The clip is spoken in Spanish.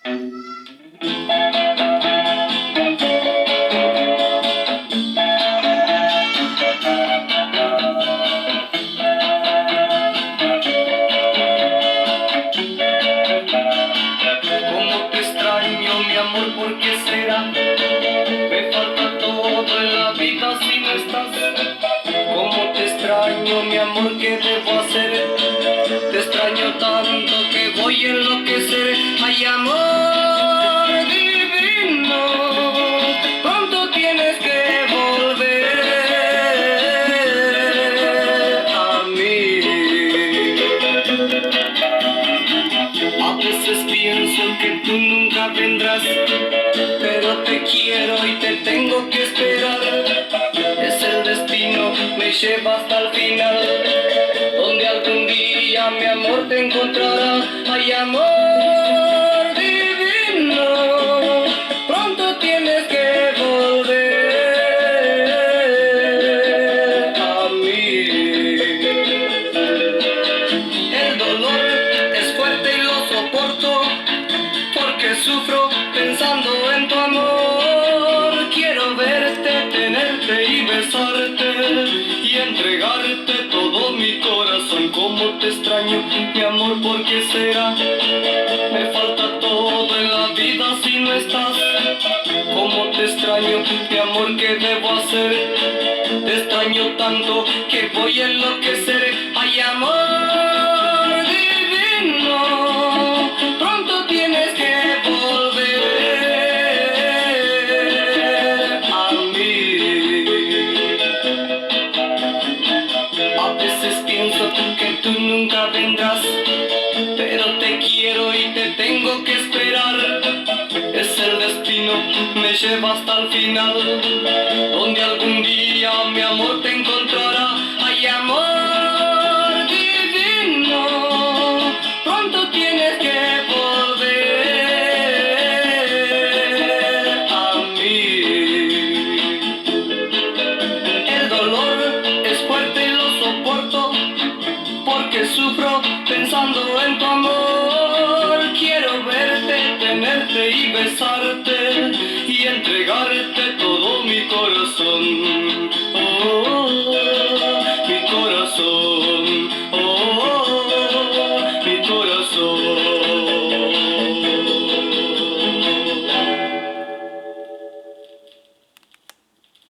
Cómo te extraño, mi amor, ¿por qué será? Me falta todo en la vida si no estás. Cómo te extraño, mi amor, ¿qué debo hacer? Te extraño tanto que voy a enloquecer. Ay, amor divino, pronto tienes que volver a mí. A veces pienso que tú nunca vendrás, pero te quiero y te tengo que esperar. Es el destino, me lleva hasta el final, donde algún día mi amor te encontrará. Ay, amor divino, pronto tienes que volver a mí. El dolor es fuerte y lo soporto, porque sufro pensando en tu amor. Quiero verte, tenerte y besarte y entregarte todo mi corazón. Cómo te extraño, mi amor, ¿por qué será? Me falta todo en la vida si no estás. Cómo te extraño, mi amor, ¿qué debo hacer? Te extraño tanto que voy a enloquecer. Ay, amor divino, pronto tienes que volver a mí. A veces pienso que tú nunca vendrás, pero te quiero y te tengo que esperar. Es el destino, me lleva hasta el final, donde algún día mi amor te encontrará. Ay, amor divino, pronto tienes que volver a mí. El dolor es fuerte y lo soporto, porque sufro pensando en tu amor. Quiero verte, tenerte y besarte y entregarte todo mi corazón. Oh.